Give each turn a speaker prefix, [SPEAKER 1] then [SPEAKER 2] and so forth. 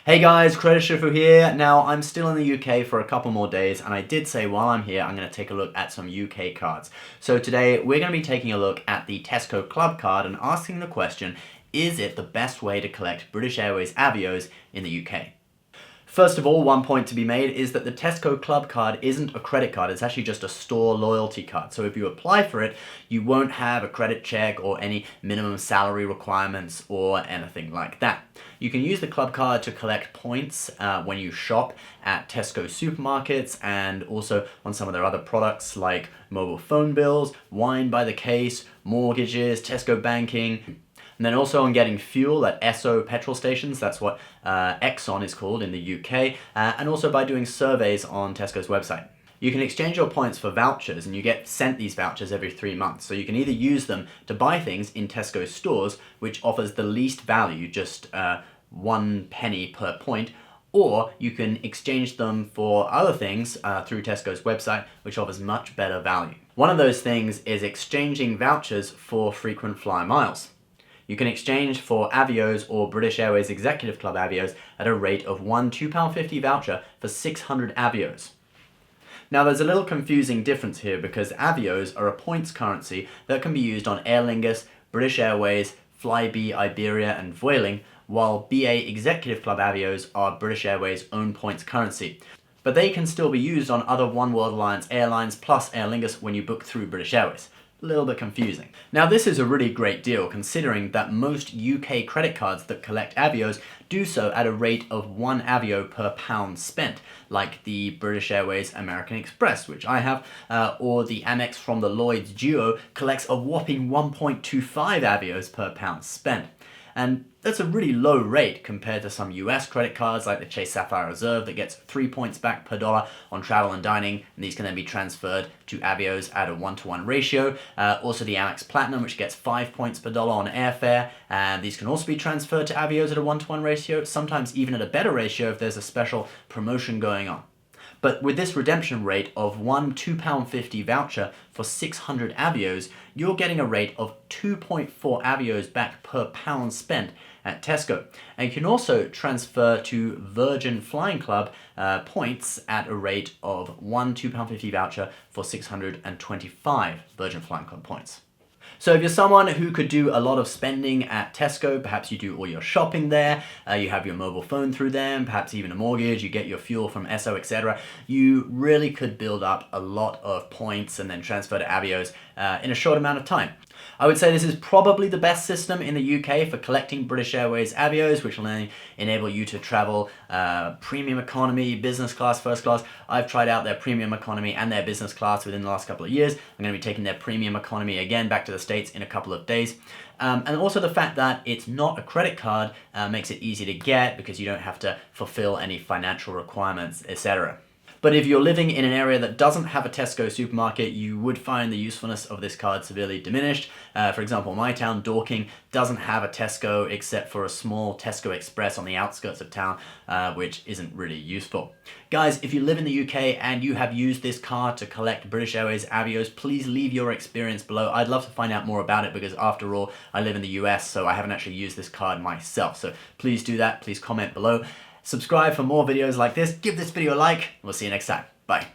[SPEAKER 1] Hey guys, Credit Shifu here. Now, I'm still in the UK for a couple more days, and I did say while I'm here, I'm going to take a look at some UK cards. So today, we're going to be taking a look at the Tesco Clubcard and asking the question, is it the best way to collect British Airways Avios in the UK? First of all, one point to be made is that the Tesco Clubcard isn't a credit card, it's actually just a store loyalty card. So if you apply for it, you won't have a credit check or any minimum salary requirements or anything like that. You can use the Clubcard to collect points when you shop at Tesco supermarkets and also on some of their other products like mobile phone bills, wine by the case, mortgages, Tesco banking. And then also on getting fuel at Esso petrol stations, that's what Exxon is called in the UK, and also by doing surveys on Tesco's website. You can exchange your points for vouchers, and you get sent these vouchers every 3 months. So you can either use them to buy things in Tesco stores, which offers the least value, just 1 penny per point, or you can exchange them for other things through Tesco's website, which offers much better value. One of those things is exchanging vouchers for frequent flyer miles. You can exchange for Avios or British Airways Executive Club Avios at a rate of one £2.50 voucher for 600 Avios. Now there's a little confusing difference here because Avios are a points currency that can be used on Aer Lingus, British Airways, Flybe, Iberia and Vueling, while BA Executive Club Avios are British Airways' own points currency. But they can still be used on other One World Alliance airlines plus Aer Lingus when you book through British Airways. A little bit confusing. Now this is a really great deal considering that most UK credit cards that collect Avios do so at a rate of 1 Avio per pound spent, like the British Airways American Express, which I have, or the Amex from the Lloyds Duo collects a whopping 1.25 Avios per pound spent. And that's a really low rate compared to some US credit cards like the Chase Sapphire Reserve that gets 3 points back per dollar on travel and dining, and these can then be transferred to Avios at a 1-to-1 ratio. Also the Amex Platinum, which gets 5 points per dollar on airfare, and these can also be transferred to Avios at a 1-to-1 ratio, sometimes even at a better ratio if there's a special promotion going on. But with this redemption rate of one £2.50 voucher for 600 Avios, you're getting a rate of 2.4 Avios back per pound spent at Tesco. And you can also transfer to Virgin Flying Club points at a rate of one £2.50 voucher for 625 Virgin Flying Club points. So if you're someone who could do a lot of spending at Tesco, perhaps you do all your shopping there, you have your mobile phone through them, perhaps even a mortgage, you get your fuel from Esso, etc., you really could build up a lot of points and then transfer to Avios in a short amount of time. I would say this is probably the best system in the UK for collecting British Airways Avios, which will enable you to travel premium economy, business class, first class. I've tried out their premium economy and their business class within the last couple of years. I'm going to be taking their premium economy again back to the States in a couple of days. And also the fact that it's not a credit card makes it easy to get because you don't have to fulfill any financial requirements, etc. But if you're living in an area that doesn't have a Tesco supermarket, you would find the usefulness of this card severely diminished. For example, my town, Dorking, doesn't have a Tesco except for a small Tesco Express on the outskirts of town, which isn't really useful. Guys, if you live in the UK and you have used this card to collect British Airways Avios, please leave your experience below. I'd love to find out more about it because after all, I live in the US, so I haven't actually used this card myself. So please do that, please comment below. Subscribe for more videos like this, give this video a like, we'll see you next time. Bye.